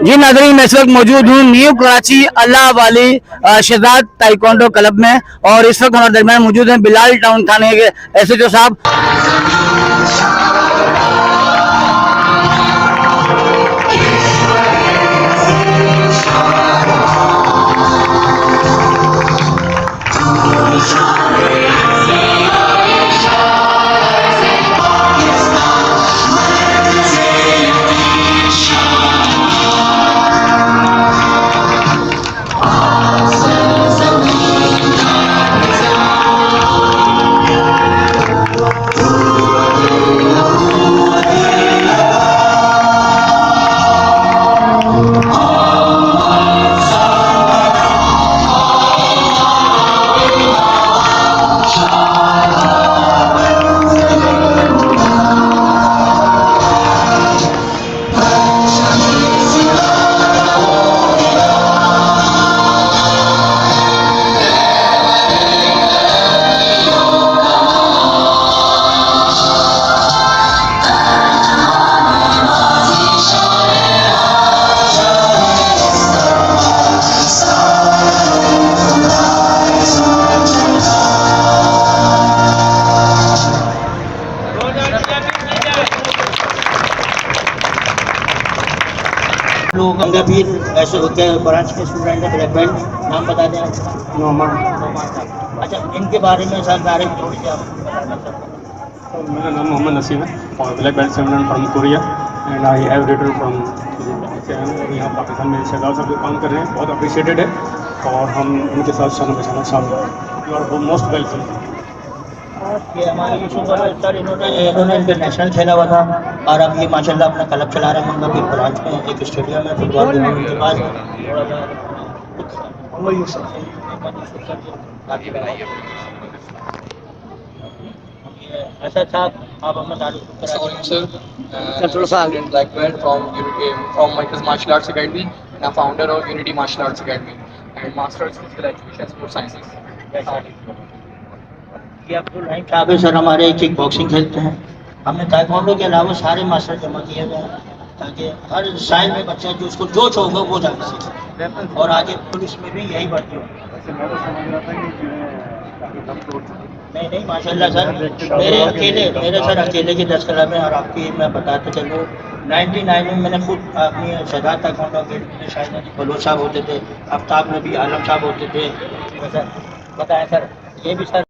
जी नाज़रीन, मैं इस वक्त मौजूद हूँ न्यू कराची अल्लाह वाली शहजाद ताइक्वांडो क्लब में और इस वक्त हमारे दरमियान मौजूद हैं बिलाल टाउन थाने के एसएचओ साहब। लोग फिर ऐसे होते हैं ब्रांच के स्टूडेंट है, ब्लैक बेल्ट, नाम बता दें आप। नोमान साहब। अच्छा, इनके बारे में सर बारे में थोड़ी सी आप बताना सकते हैं। मेरा नाम मोहम्मद नसीम है और black belt seven from Korea and I have return from यहाँ पाकिस्तान में शहजाद साहब जो काम कर रहे हैं बहुत अप्रिशिएटेड है और हम उनके साथ शाना बशाना शामिल यू आर मोस्ट वेलकम। ये हमारे सर इन्होंने इंटरनेशनल खेला हुआ था और अब ये माशाल्लाह अपना क्लब चला रहे हैं। मतलब कि ब्रांच में एक स्टेडियम है फुटबॉल के पास। अच्छा साहब, आप अपना Black belt from Michael's Martial Arts Academy and a founder of Unity Martial Arts Academy and Masters in Physical Education Sports Sciences. ये अब्दुल रहीम साहब है सर, हमारे किक बॉक्सिंग खेलते हैं। हमने ताइक्वांडो के अलावा सारे मास्टर जमा किए हुए हैं ताकि हर साइड में बच्चा जो उसको जोश होगा वो जाकर सीखे और आगे पुलिस में भी यही भर्ती हो। नहीं नहीं माशाल्लाह सर, मेरे सर अकेले की 10 क्लब हैं और आपकी मैं बताते चलूँ 99 में मैंने खुद अपनी शहजाद ताइक्वांडो के शायद फलोर साहब होते थे, आफ्ताब नबी आलम साहब होते थे। सर बताएं सर, ये भी sir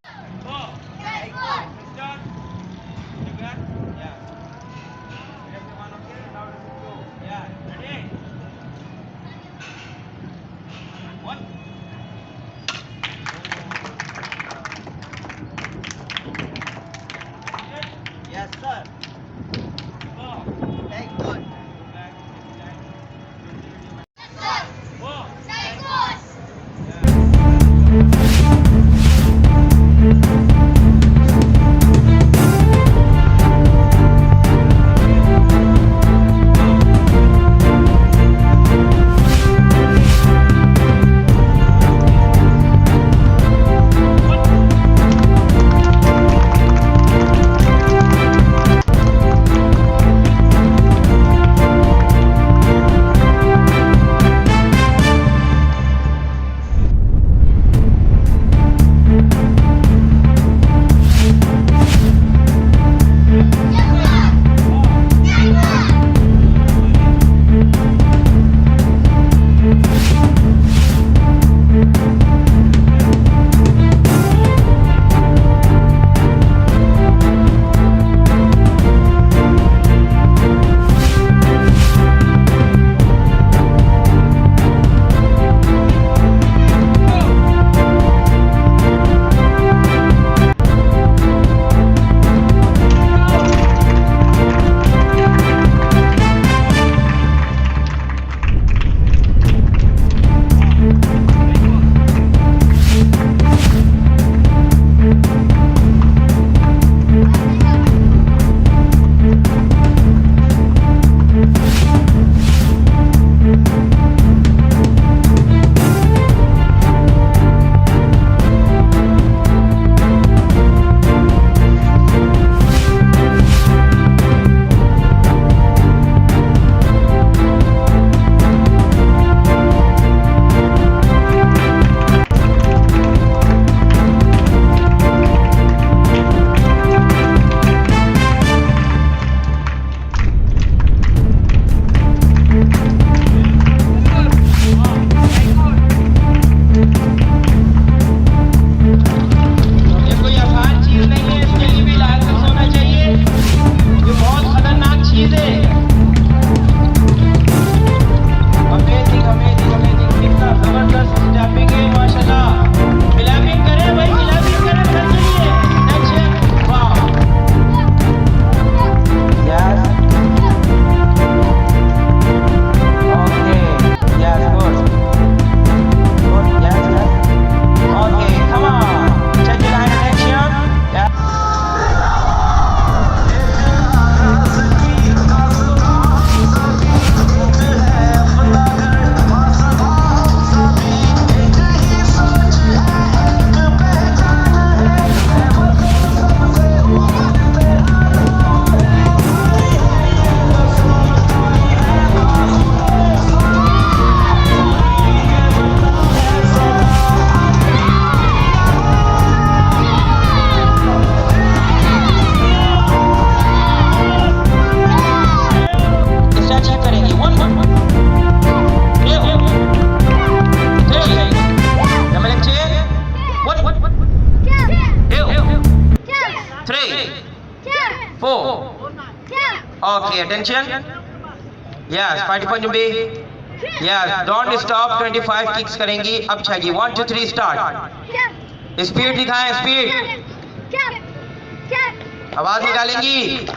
4. Okay, attention. Yes, fighting point B. Yes, don't stop. 25 kicks करेंगी. अब चाहिए 1 2 3 start. स्पीड दिखाएं, स्पीड. आवाज निकालेंगी.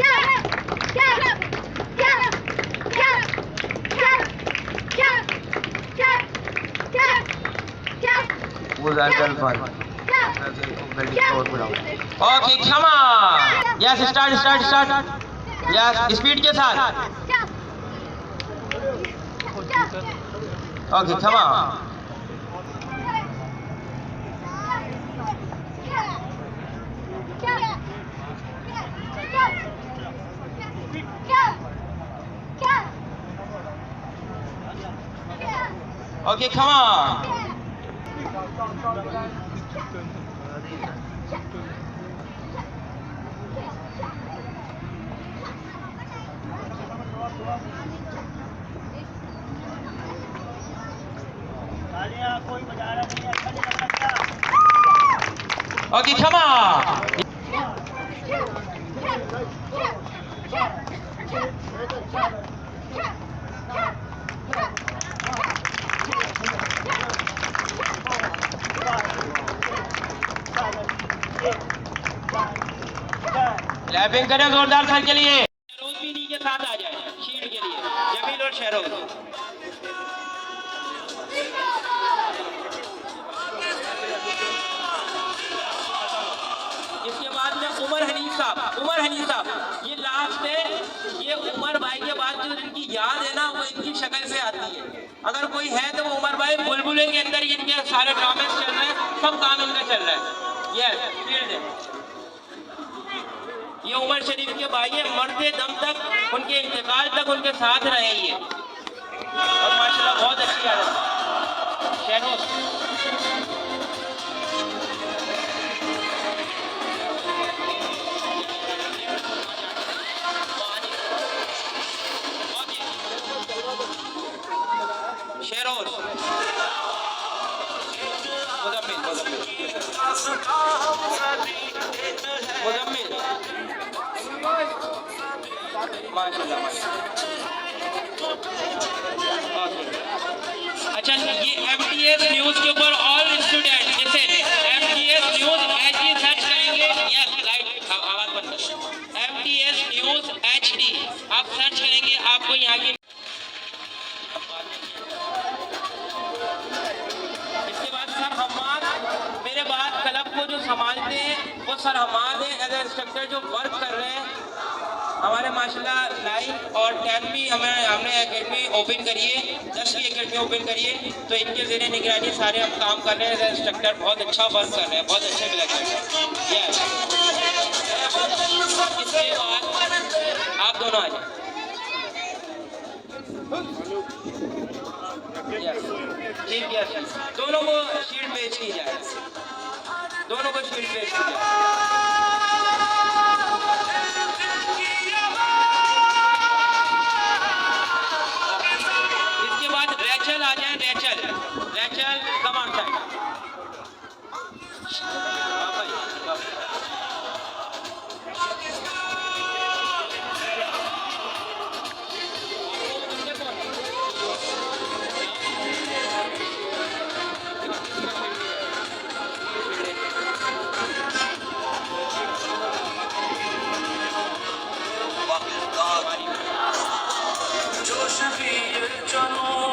Okay, come on. Yes, start. Yes, speed के साथ. Okay, come on. Okay, come on. Okay, come on. Clapping करें जोरदार sir के लिए. शहरोज भी नी के साथ आ जाए शील्ड के लिए. जमील और शहरोज. इसके बाद में उमर हनीफ साहब ये लास्ट है. ये उमर भाई के बाद जो इनकी याद है ना वो इनकी शक्ल से आती है. अगर कोई है तो वो उमर भाई. बुलबुले के अंदर इनके सारे ड्रामे चल रहे हैं, सब काम इनका चल रहा है. यस, फील्ड है. ये उमर शरीफ के भाई है. मरते दम तक उनके इंतकाल तक उनके साथ रहे ये. और माशाल्लाह बहुत अच्छी आदत है. शहरोज मुजम्मिल माशाल्लाह. अच्छा, ये MTS न्यूज के ऊपर ऑल स्टूडेंट जैसे MTS न्यूज HD सर्च करेंगे. यस, राइट, आवाज बंद कर. MTS न्यूज HD आप सर्च करेंगे, आपको यहाँ की. इसके बाद सर हमाद मेरे बाद क्लब को जो संभालते हैं वो सर हमाद है. एज ए इंस्ट्रक्टर जो वर्क कर रहे हैं हमारे माशाल्लाह 9 और 10 भी हमने एकेडमी ओपन करी है. 10 की एकेडमी ओपन करी है. तो इनके ज़रिए निगरानी सारे हम काम कर रहे हैं. एज ए इंस्ट्रक्टर बहुत अच्छा वर्क कर रहे हैं, बहुत अच्छे भी लग रहे हैं. इसके बाद आप दोनों आ जाए. चीफ गेस्ट दोनों को शील्ड पेश की जाए. दोनों को शील्ड पेश की जाए. इसके बाद रैचल आ जाए. Rachel come on side.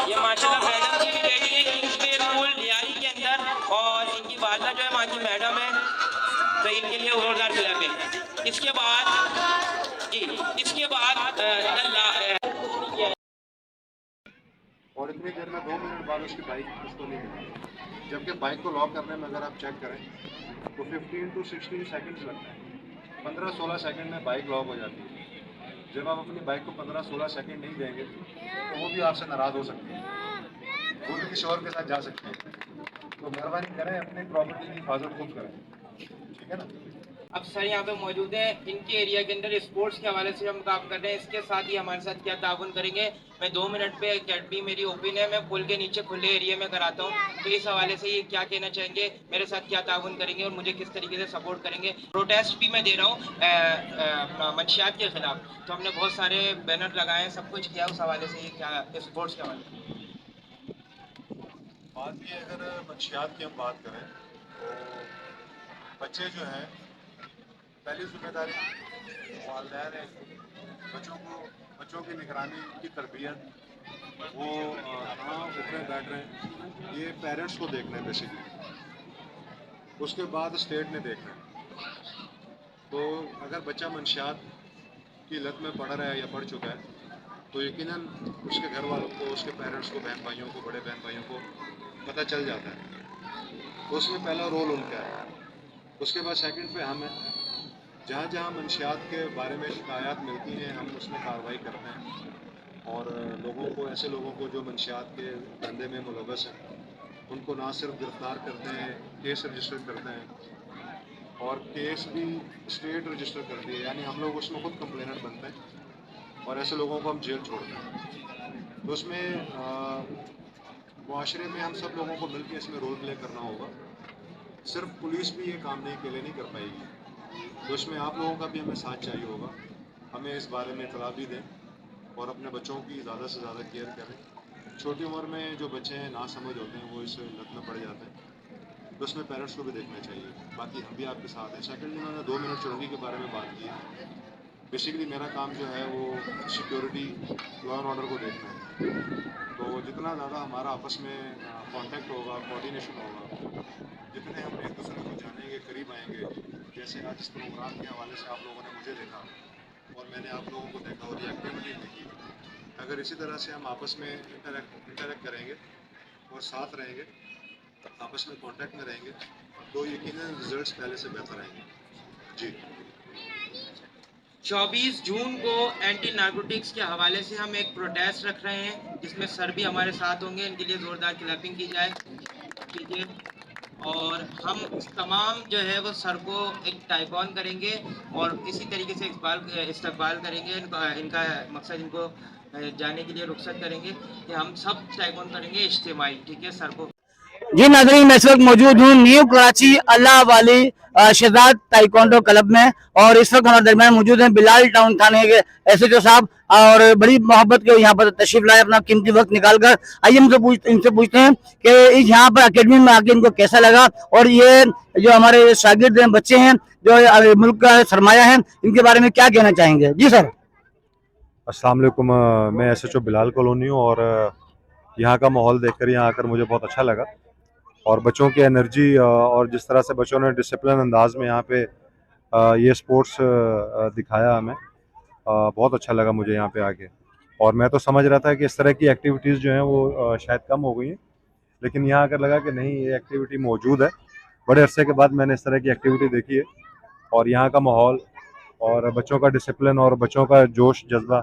ये माशाल्लाह मैडम की भी रेडी है किंग्स पे स्कूल लियारी के अंदर. और इनकी वालदा जो है माँ की मैडम है, तो इनके लिए जोरदार क्लैप है. इसके बाद और इतनी देर में 2 मिनट बाद उसकी बाइक उसको नहीं मिली. जबकि बाइक को लॉक करने में अगर आप चेक करें तो 15 to 16 सेकंड्स लगता है. 15-16 सेकंड में बाइक लॉक हो जाती है. जब आप अपनी बाइक को 15-16 सेकंड नहीं देंगे तो वो भी आपसे नाराज़ हो सकती है, वो भी किसी और के साथ जा सकती है. तो मेहरबानी करें, अपनी प्रॉपर्टी की हिफाजत खुद करें, ठीक है ना. अब सर यहाँ पे मौजूद हैं, इनके एरिया के अंदर स्पोर्ट्स के हवाले से हम काम कर रहे हैं, इसके साथ ही हमारे साथ क्या ताउन करेंगे। मैं 2 मिनट पे अकेडमी मेरी ओपन है, मैं पुल के नीचे खुले एरिया में कराता हूँ, तो इस हवाले से ये क्या कहना चाहेंगे, मेरे साथ क्या ताउन करेंगे और मुझे किस तरीके से सपोर्ट करेंगे। प्रोटेस्ट भी मैं दे रहा हूँ मंशियात के खिलाफ, तो हमने बहुत सारे बैनर लगाए, सब कुछ किया, उस हवाले से ये क्या स्पोर्ट्स के हवाले से। बात ये अगर मंशियात की हम बात करें तो बच्चे जो हैं, पहली जिम्मेदारी वालिदैन है, बच्चों की निगरानी की तरबियत, वो कहाँ उठ रहे बैठ रहे हैं, ये पेरेंट्स को देखना है बेसिकली। उसके बाद स्टेट ने देखना है। तो अगर बच्चा मंशियात की लत में पड़ रहा है या पड़ चुका है तो यकीनन उसके घर वालों को, उसके पेरेंट्स को, बहन भाइयों को, बड़े बहन भाइयों को पता चल जाता है। तो उसमें पहला रोल उनका है। उसके बाद सेकंड पे हम हैं, जहाँ जहाँ मंशियात के बारे में शिकायत मिलती हैं हम उसमें कार्रवाई करते हैं और लोगों को, ऐसे लोगों को जो मंशियात के धंधे में मुलव्वस हैं, उनको ना सिर्फ गिरफ्तार करते हैं, केस रजिस्टर करते हैं और केस भी स्टेट रजिस्टर कर दिए, यानी हम लोग उसमें खुद कंप्लेनेंट बनते हैं और ऐसे लोगों को हम जेल छोड़ते हैं। तो उसमें मुआशरे में हम सब लोगों को मिलकर इसमें रोल प्ले करना होगा। सिर्फ पुलिस भी ये काम नहीं अकेले नहीं कर पाएगी, तो इसमें आप लोगों का भी हमें साथ चाहिए होगा। हमें इस बारे में इतला भी दें और अपने बच्चों की ज़्यादा से ज़्यादा केयर करें। छोटी उम्र में जो बच्चे हैं ना समझ होते हैं, वो इस लत में पड़ जाते हैं, तो उसमें पेरेंट्स को भी देखना चाहिए। बाकी हम भी आपके साथ हैं। सेकेंडली, मैंने 2 मिनट चुरंगी के बारे में बात की है। बेसिकली मेरा काम जो है वो सिक्योरिटी, लॉ एंड ऑर्डर को देखना है। तो जितना ज़्यादा हमारा आपस में कांटेक्ट होगा, कोऑर्डिनेशन होगा, जितने हम एक दूसरे को जानेंगे, करीब आएंगे। जैसे आज इस प्रोग्राम के हवाले से आप लोगों ने मुझे देखा और मैंने आप लोगों को देखा और ये एक्टिविटी देखी, अगर इसी तरह से हम आपस में इंटरेक्ट करेंगे और साथ रहेंगे, आपस में कांटेक्ट में रहेंगे, तो यकीनन रिजल्ट्स पहले से बेहतर आएंगे। जी। 24 जून को एंटी नार्कोटिक्स के हवाले से हम एक प्रोटेस्ट रख रहे हैं, जिसमें सर भी हमारे साथ होंगे, इनके लिए ज़ोरदार क्लैपिंग की जाए, ठीक है। और हम तमाम जो है वो सर को एक टाइकॉन करेंगे और इसी तरीके से इस्तकबाल करेंगे। इनका मकसद, इनको जाने के लिए रुख्सत करेंगे कि हम सब टाइकॉन करेंगे इज्तिमाई, ठीक है, सर को। जी नाज़रीन, मैं इस वक्त मौजूद हूँ न्यू कराची अल्लाह वाली शहजाद ताइक्वांडो क्लब में और इस वक्त हमारे दरमियान मौजूद हैं बिलाल टाउन थाने के एसएचओ साहब और बड़ी मोहब्बत के यहाँ पर तशरीफ लाए, अपना कीमती वक्त निकालकर। आइए इनसे पूछते हैं कि यहाँ पर अकेडमी में आके इनको कैसा लगा और ये जो हमारे शागिर्द हैं, बच्चे हैं, जो मुल्क का सरमाया है, इनके बारे में क्या कहना चाहेंगे। जी सर। अस्सलाम वालेकुम, मैं एसएचओ बिलाल कॉलोनी हूँ और यहाँ का माहौल देखकर यहाँ आकर मुझे बहुत अच्छा लगा और बच्चों की एनर्जी और जिस तरह से बच्चों ने डिसिप्लिन अंदाज में यहाँ पे ये स्पोर्ट्स दिखाया हमें, बहुत अच्छा लगा मुझे यहाँ पे आके। और मैं तो समझ रहा था कि इस तरह की एक्टिविटीज़ जो हैं वो शायद कम हो गई हैं, लेकिन यहाँ आकर लगा कि नहीं, ये एक्टिविटी मौजूद है। बड़े अरसे के बाद मैंने इस तरह की एक्टिविटी देखी है और यहाँ का माहौल और बच्चों का डिसिप्लिन और बच्चों का जोश जज्बा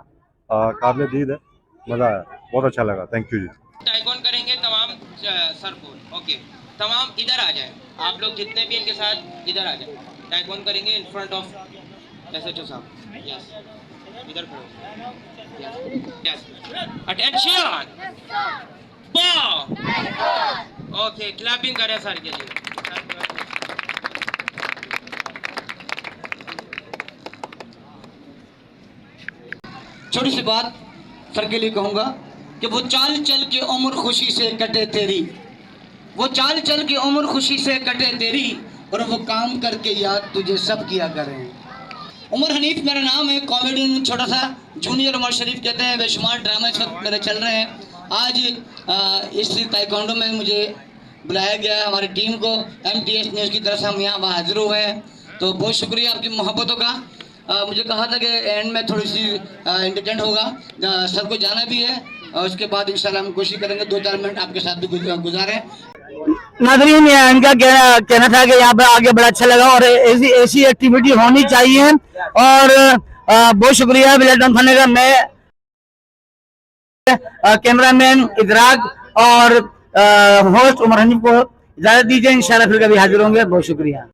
काबिल दीद है, मज़ा आया, बहुत अच्छा लगा। Thank you ji. टाइकॉन करेंगे तमाम सर को, ओके, तमाम इधर आ जाए, आप लोग जितने भी इनके साथ इधर आ जाए, टाइकॉन करेंगे इन फ्रंट ऑफ एसएचओ साहब। यस, इधर खड़ो, यस, अटेंशन, बॉ, ओके, क्लैपिंग करें सर के लिए। छोटी सी बात सर के लिए कहूँगा कि वो चाल चल के उम्र खुशी से कटे तेरी, वो चाल चल के उम्र खुशी से कटे तेरी, और वो काम करके याद तुझे सब किया करें। उमर हनीफ मेरा नाम है, कॉमेडियन, छोटा सा जूनियर उमर शरीफ कहते हैं। बेशुमार ड्रामा इस वक्त मेरे चल रहे हैं। आज इस ताइक्वांडो में मुझे बुलाया गया है, हमारी टीम को MTS न्यूज़ की तरफ से हम यहाँ हाजिर हुए हैं, तो बहुत शुक्रिया आपकी मोहब्बतों का। मुझे कहा था कि एंड में थोड़ी सी इंटरटेन होगा, सर को जाना भी है और उसके बाद इंशाल्लाह हम कोशिश करेंगे 2-4 मिनट आपके साथ भी गुजारें। नाज़रीन, इनका कहना था कि यहाँ पर आगे बड़ा अच्छा लगा और ऐसी एक्टिविटी होनी चाहिए और बहुत शुक्रिया बिलाल टाउन थाने का। मैं कैमरामैन इदराक और होस्ट उमर हनीफ को इजाजत दीजिए, इंशाल्लाह फिर कभी हाजिर होंगे। बहुत शुक्रिया।